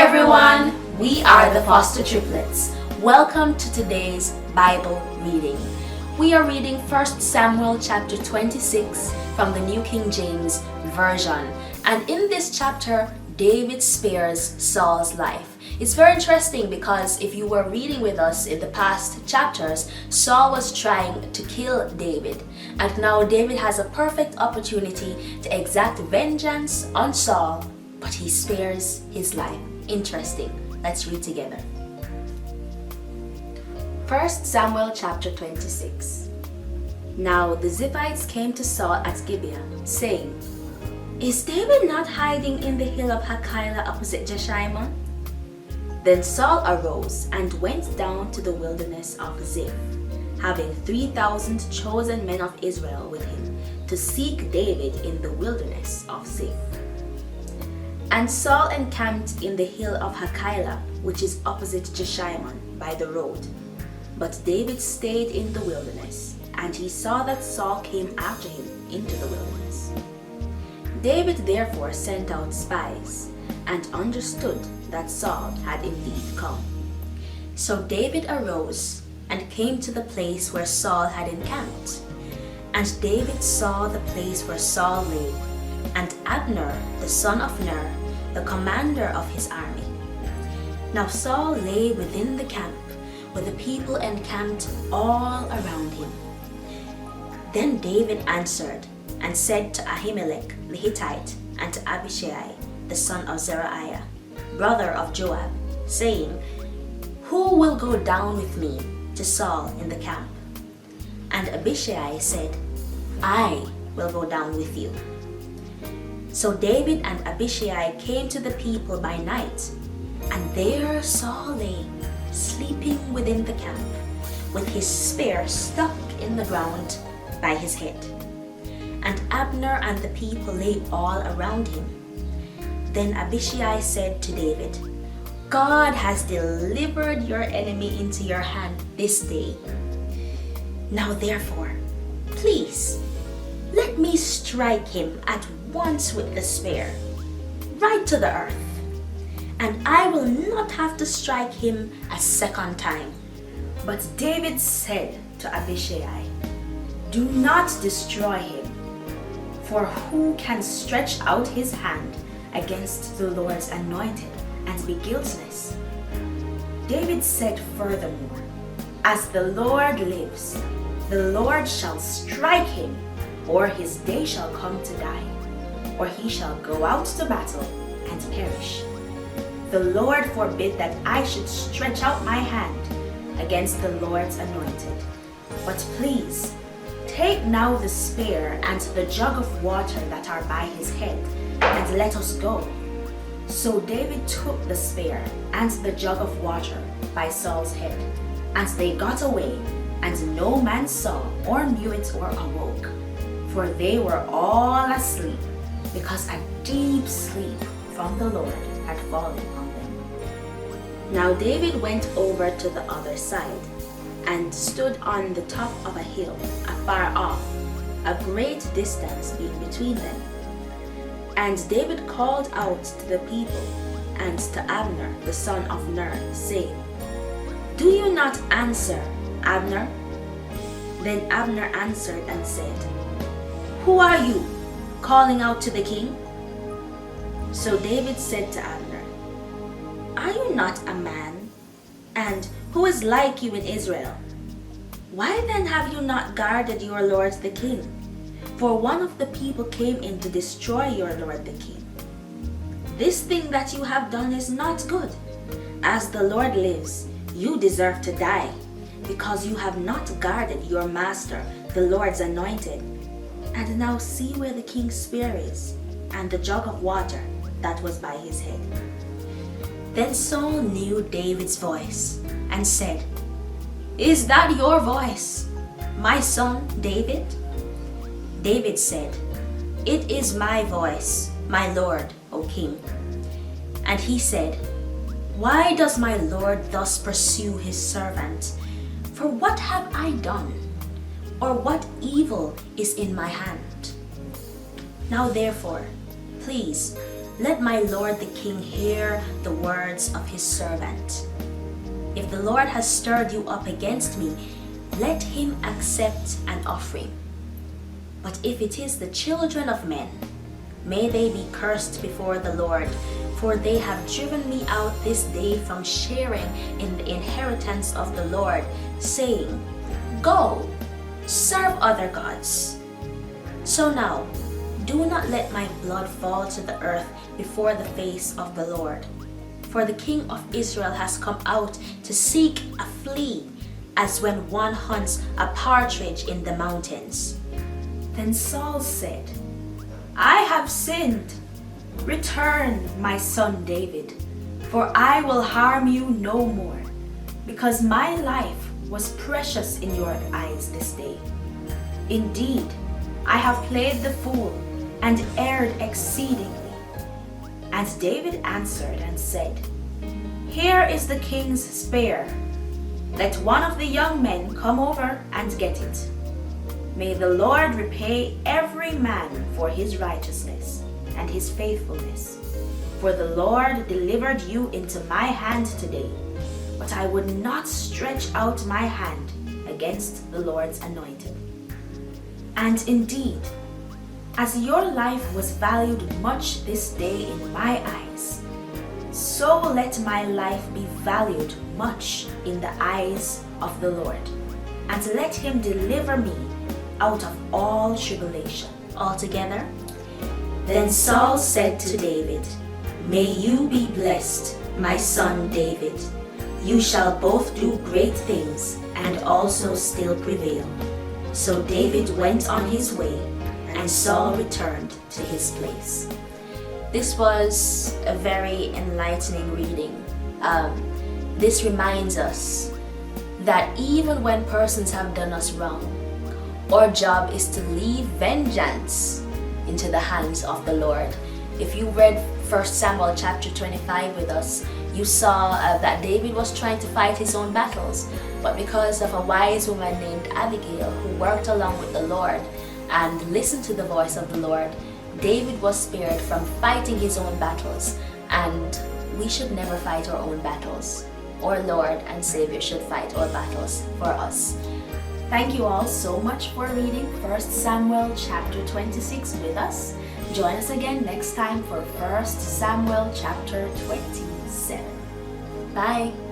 everyone, we are the foster triplets. Welcome to today's Bible reading. We are reading 1 Samuel chapter 26 from the New King James Version. And in this chapter, David spares Saul's life. It's very interesting because if you were reading with us in the past chapters, Saul was trying to kill David. And now David has a perfect opportunity to exact vengeance on Saul, but he spares his life. Interesting. Let's read together. 1 Samuel chapter 26. Now the Ziphites came to Saul at Gibeah, saying, "Is David not hiding in the hill of Hachilah opposite Jeshimon?" Then Saul arose and went down to the wilderness of Ziph, having 3,000 chosen men of Israel with him, to seek David in the wilderness of Ziph. And Saul encamped in the hill of Hachilah, which is opposite Jeshimon, by the road. But David stayed in the wilderness, and he saw that Saul came after him into the wilderness. David therefore sent out spies, and understood that Saul had indeed come. So David arose and came to the place where Saul had encamped. And David saw the place where Saul lay, and Abner, the son of Ner, the commander of his army. Now Saul lay within the camp, with the people encamped all around him. Then David answered and said to Ahimelech the Hittite, and to Abishai, the son of Zeruiah, brother of Joab, saying, "Who will go down with me to Saul in the camp?" And Abishai said, "I will go down with you." So David and Abishai came to the people by night, and there Saul lay, sleeping within the camp, with his spear stuck in the ground by his head. And Abner and the people lay all around him. Then Abishai said to David, "God has delivered your enemy into your hand this day. Now therefore, please, let me strike him at once with the spear, right to the earth, and I will not have to strike him a second time." But David said to Abishai, "Do not destroy him, for who can stretch out his hand against the Lord's anointed and be guiltless?" David said furthermore, "As the Lord lives, the Lord shall strike him, or his day shall come to die, or he shall go out to battle and perish. The Lord forbid that I should stretch out my hand against the Lord's anointed. But please, take now the spear and the jug of water that are by his head, and let us go." So David took the spear and the jug of water by Saul's head, and they got away, and no man saw or knew it or awoke, for they were all asleep, because a deep sleep from the Lord had fallen on them. Now David went over to the other side, and stood on the top of a hill afar off, a great distance being between them. And David called out to the people and to Abner the son of Ner, saying, "Do you not answer, Abner?" Then Abner answered and said, "Who are you, calling out to the king?" So David said to Abner, "Are you not a man? And who is like you in Israel? Why then have you not guarded your lord the king? For one of the people came in to destroy your lord the king. This thing that you have done is not good. As the Lord lives, you deserve to die, because you have not guarded your master, the Lord's anointed. And now see where the king's spear is, and the jug of water that was by his head." Then Saul knew David's voice, and said, "Is that your voice, my son David?" David said, "It is my voice, my lord, O king." And he said, "Why does my lord thus pursue his servant? For what have I done? Or what evil is in my hand? Now therefore, please, Let my lord the king hear the words of his servant. If the Lord has stirred you up against me, let him accept an offering. But if it is the children of men, may they be cursed before the Lord, for they have driven me out this day from sharing in the inheritance of the Lord, saying, Go, serve other gods. So now, do not let my blood fall to the earth before the face of the Lord. For the king of Israel has come out to seek a flea, as when one hunts a partridge in the mountains. Then Saul said, I have sinned. Return, my son David, for I will harm you no more, because my life was precious in your eyes this day. Indeed, I have played the fool and erred exceedingly. And David answered and said, Here is the king's spear. Let one of the young men come over and get it. May the Lord repay every man for his righteousness and his faithfulness. For the Lord delivered you into my hand today, but I would not stretch out my hand against the Lord's anointed. And indeed, as your life was valued much this day in my eyes, so let my life be valued much in the eyes of the Lord, and let him deliver me out of all tribulation. Altogether, then Saul said to David, May you be blessed, my son David. You shall both do great things and also still prevail. So David went on his way, and Saul returned to his place. This was a very enlightening reading. This reminds us that even when persons have done us wrong, our job is to leave vengeance into the hands of the Lord. If you read 1 Samuel chapter 25 with us, you saw that David was trying to fight his own battles, but because of a wise woman named Abigail who worked along with the Lord and listened to the voice of the Lord, David was spared from fighting his own battles. And we should never fight our own battles. Our Lord and Savior should fight our battles for us. Thank you all so much for reading 1 Samuel chapter 26 with us. Join us again next time for 1 Samuel chapter 27. Bye!